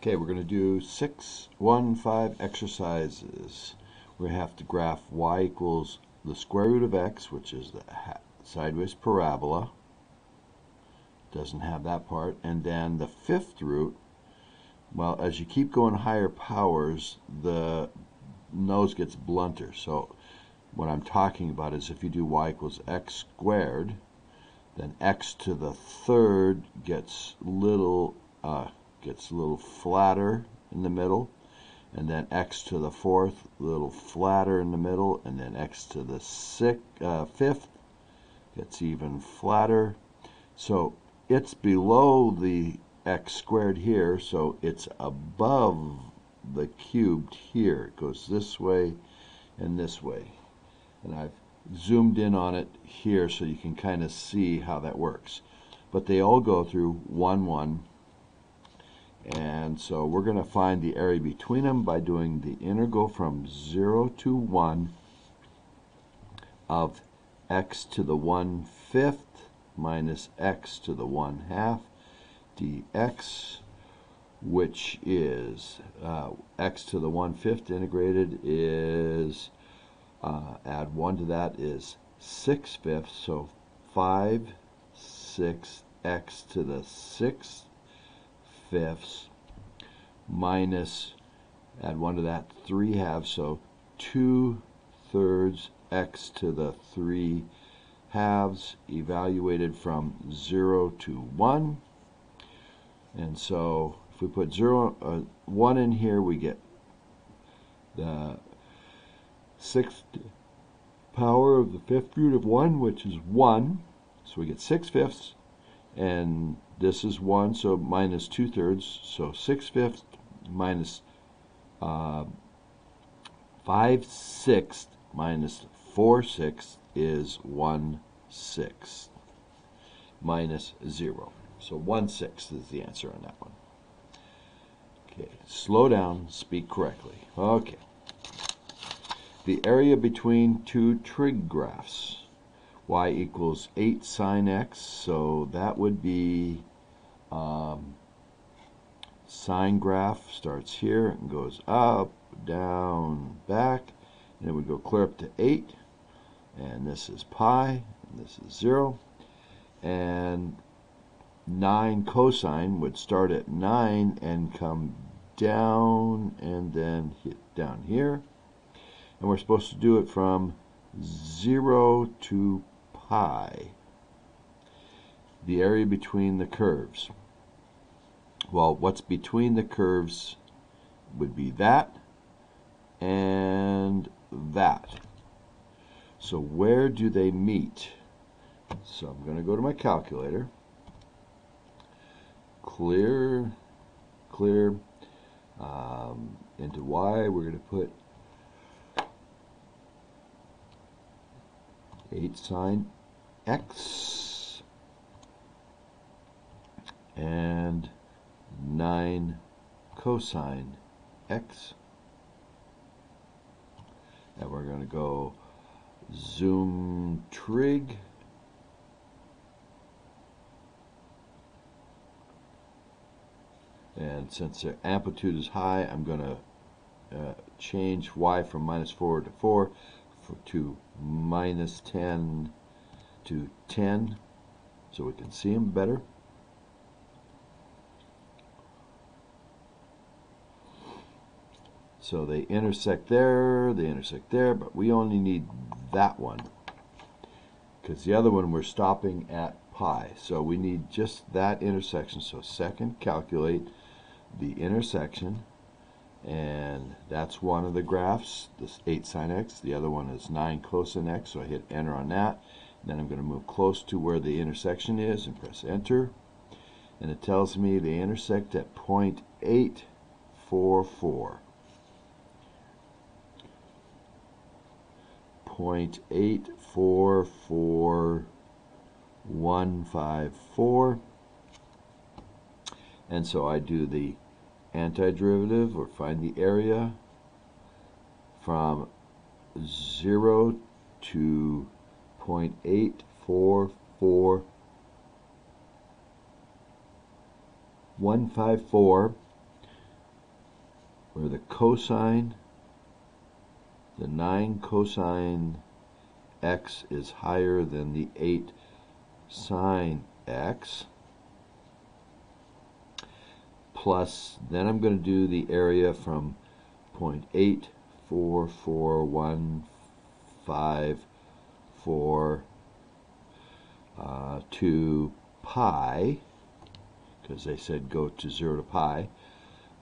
Okay, we're going to do 615 exercises. We have to graph y equals the square root of x, which is the sideways parabola. Doesn't have that part. And then the fifth root, well, as you keep going higher powers, the nose gets blunter. So what I'm talking about is if you do y equals x squared, then x to the third gets a little flatter in the middle, and then x to the fourth a little flatter in the middle, and then x to the fifth gets even flatter. So it's below the x squared here, so it's above the cubed here. It goes this way and this way, and I've zoomed in on it here so you can kind of see how that works. But they all go through 1, 1. And so we're going to find the area between them by doing the integral from 0 to 1 of x to the 1/5 minus x to the 1/2 dx, which is x to the 1/5 integrated is, add 1 to that is 6/5, so 5, 6, x to the 6/5 minus, add 1 to that, 3/2, so 2/3 x to the 3/2 evaluated from 0 to 1. And so if we put 1 in here, we get the 6th power of the 5th root of 1, which is 1. So we get 6/5, and this is 1, so minus 2/3, so 6/5 minus 5/6 minus 4/6 is 1/6 minus 0. So 1/6 is the answer on that one. Okay, slow down, speak correctly. Okay. The area between two trig graphs. Y equals 8 sine x, so that would be sine graph starts here and goes up, down, back, and it would go clear up to 8, and this is pi, and this is 0, and 9 cosine would start at 9 and come down and then hit down here, and we're supposed to do it from 0 to pi. The area between the curves. Well, what's between the curves would be that and that. So where do they meet? So I'm going to go to my calculator. Clear, into y, we're going to put 8 sine x and 9 cosine x, and we're going to go zoom trig, and since their amplitude is high, I'm going to change y from -4 to 4 to -10 to 10 so we can see them better. So they intersect there, but we only need that one because the other one we're stopping at pi. So we need just that intersection. So second, calculate the intersection, and that's one of the graphs, this 8 sine x. The other one is 9 cosine x, so I hit enter on that. And then I'm going to move close to where the intersection is and press enter. And it tells me they intersect at 0.844. 0.844154. And so I do the antiderivative, or find the area, from 0 to 0.844154, where the 9 cosine x is higher than the 8 sine x, plus, then I'm going to do the area from 0.84415 to pi, because they said go to 0 to pi,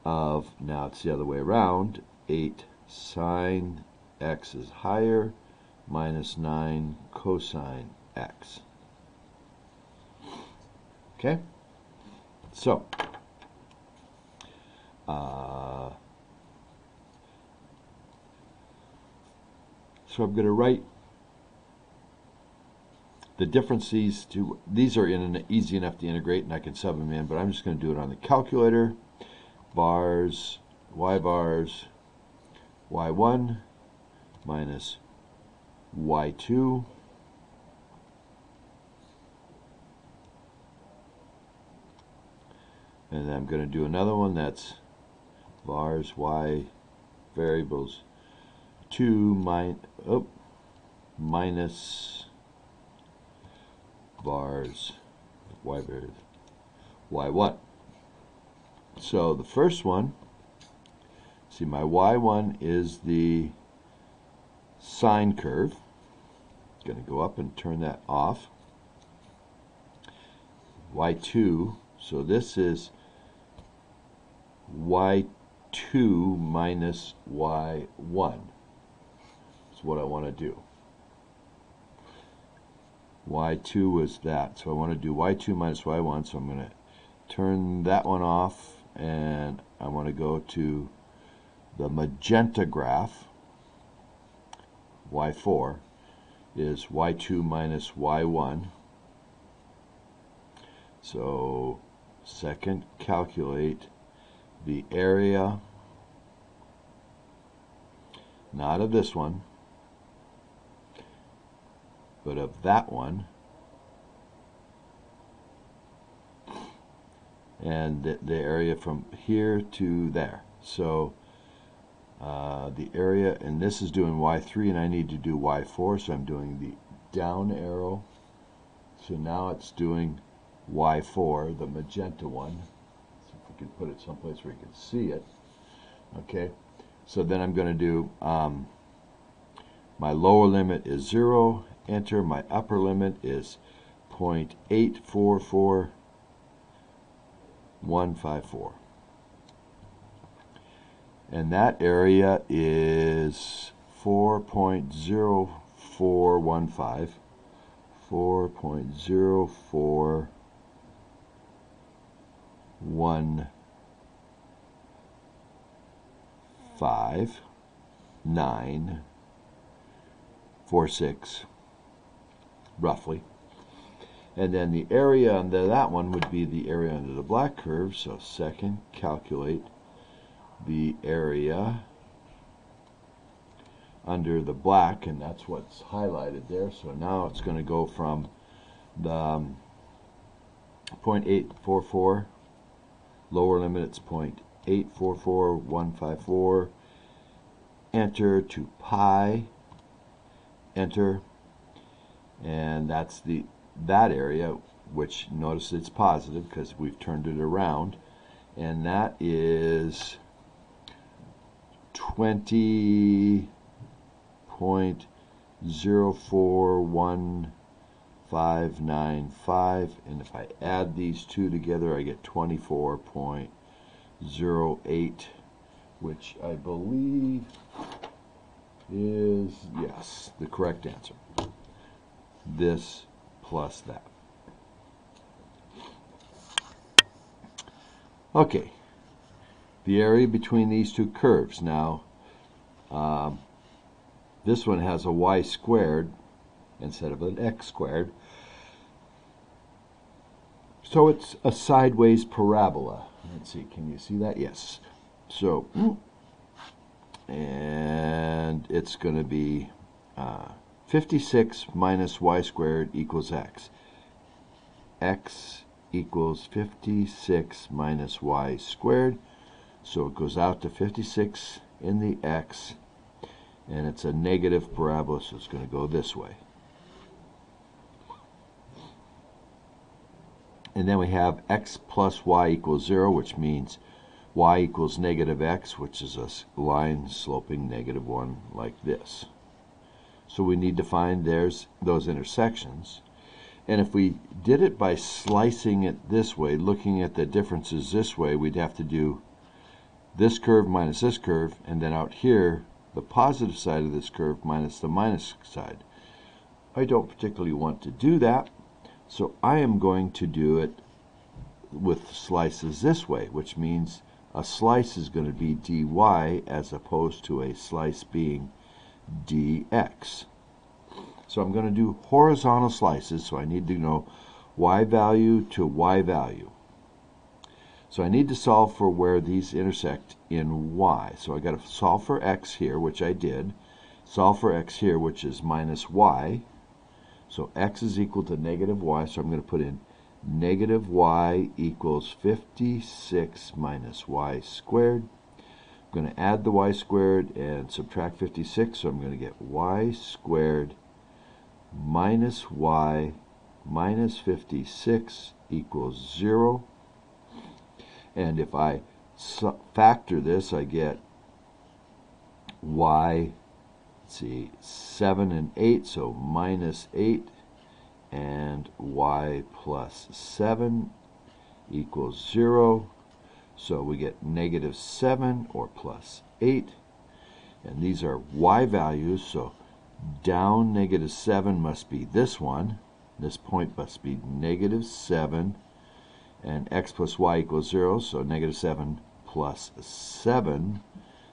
of, now it's the other way around, 8 sine x is higher minus 9 cosine x. Okay? So, I'm going to write the differences to, these are easy enough to integrate and I can sub them in, but I'm just going to do it on the calculator. Bars, y1 minus y2 and then I'm going to do another one that's vars y variables 2 minus vars y variables y1. So the first one, see, my y1 is the sine curve. I'm going to go up and turn that off. y2, so this is y2 minus y1. That's what I want to do. y2 was that, so I want to do y2 minus y1, so I'm going to turn that one off, and I want to go to the magenta graph. y4 is y2 minus y1. So second, calculate the area, not of this one, but of that one, and the area from here to there. So the area, and this is doing y3 and I need to do y4, so I'm doing the down arrow. So now it's doing y4, the magenta one. See if we can put it someplace where you can see it. Okay, so then I'm going to do my lower limit is 0, enter. My upper limit is 0.844154. And that area is 4.0415. 4.0415.946, roughly. And then the area under that one would be the area under the black curve. So second, calculate the area under the black, and that's what's highlighted there. So now it's going to go from the 0.844, lower limit it's 0.844154, enter, to pi, enter, and that's that area, which notice it's positive because we've turned it around, and that is 20.041595, and if I add these two together I get 24.08, which I believe is, yes, the correct answer. This plus that. Okay, the area between these two curves. Now, this one has a y squared instead of an x squared. So it's a sideways parabola. Let's see, can you see that? Yes. So, and it's going to be 56 minus y squared equals x. X equals 56 minus y squared. So it goes out to 56 in the x, and it's a negative parabola, so it's going to go this way. And then we have x plus y equals 0, which means y equals negative x, which is a line sloping -1 like this. So we need to find those intersections. And if we did it by slicing it this way, looking at the differences this way, we'd have to do this curve minus this curve, and then out here, the positive side of this curve minus the minus side. I don't particularly want to do that, so I am going to do it with slices this way, which means a slice is going to be dy as opposed to a slice being dx. So I'm going to do horizontal slices, so I need to know y value to y value. So I need to solve for where these intersect in y. So I got to solve for x here, which I did. Solve for x here, which is minus y. So x is equal to negative y, so I'm going to put in negative y equals 56 minus y squared. I'm going to add the y squared and subtract 56, so I'm going to get y squared minus y minus 56 equals 0. And if I factor this, I get y, let's see, 7 and 8, so minus 8, and y plus 7 equals 0. So we get negative 7 or plus 8. And these are y values, so down negative 7 must be this one. This point must be negative 7. And x plus y equals 0, so negative 7 plus 7.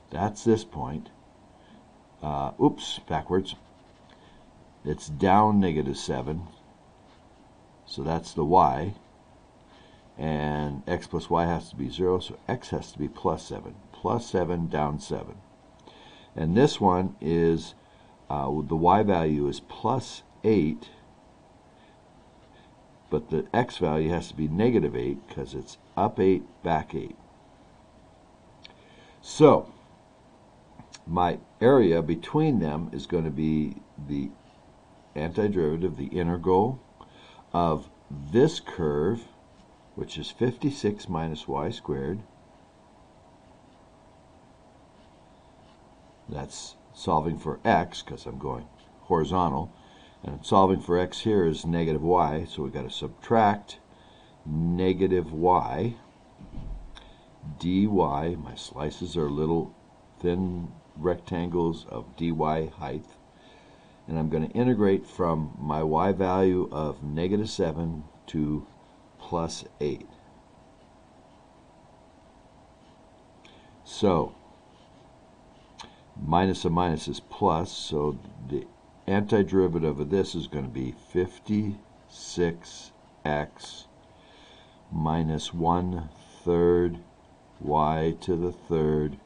That's this point. Oops, backwards. It's down negative 7. So that's the y. And x plus y has to be 0, so x has to be plus 7. Plus 7, down 7. And this one is, the y value is plus 8, but the x value has to be negative 8 because it's up 8, back 8. So my area between them is going to be the antiderivative, the integral of this curve, which is 56 minus y squared. That's solving for x because I'm going horizontal. And solving for x here is negative y, so we've got to subtract negative y dy. My slices are little thin rectangles of dy height. And I'm going to integrate from my y value of negative 7 to plus 8. So minus a minus is plus, so the antiderivative of this is going to be 56x minus 1/3 y to the third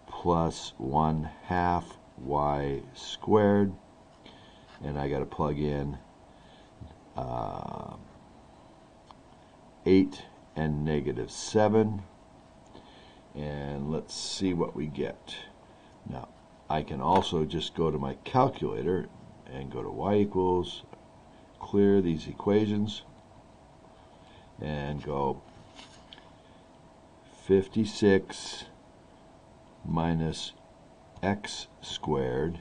plus 1/2 y squared, and I got to plug in 8 and negative 7, and let's see what we get. Now I can also just go to my calculator and go to y equals, clear these equations, and go 56 minus x squared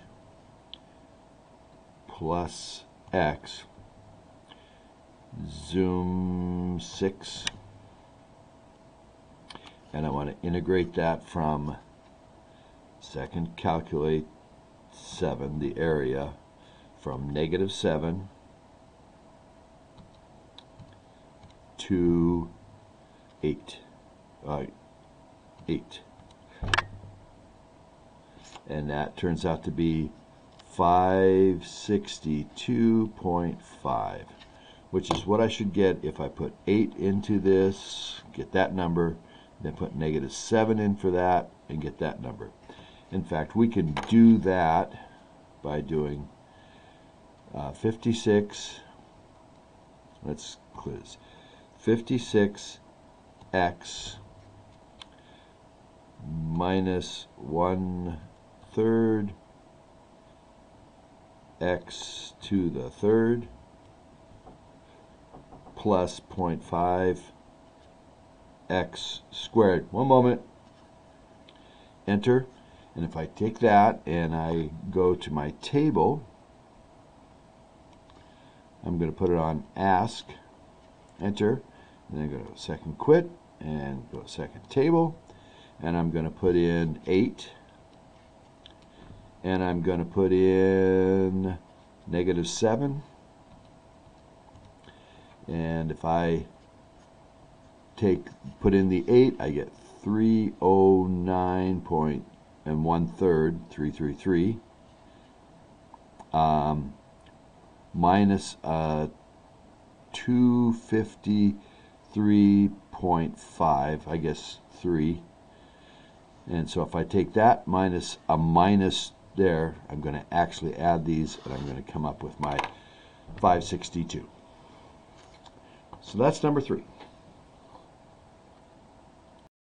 plus x, zoom 6, and I want to integrate that from second calculate 7, the area, from negative 7 to 8. 8. And that turns out to be 562.5, which is what I should get if I put 8 into this, get that number, then put negative 7 in for that, and get that number. In fact, we can do that by doing 56, let's clear this, 56x minus 1/3 x to the third plus 0.5 x squared. One moment. Enter. And if I take that and I go to my table, I'm going to put it on ask, enter, and then go to second quit and go to second table, and I'm going to put in 8, and I'm going to put in -7, and if I put in the 8, I get 309 1/3, 333, minus 253.5, I guess 3. And so if I take that minus a minus there, I'm going to actually add these, and I'm going to come up with my 562. So that's number 3.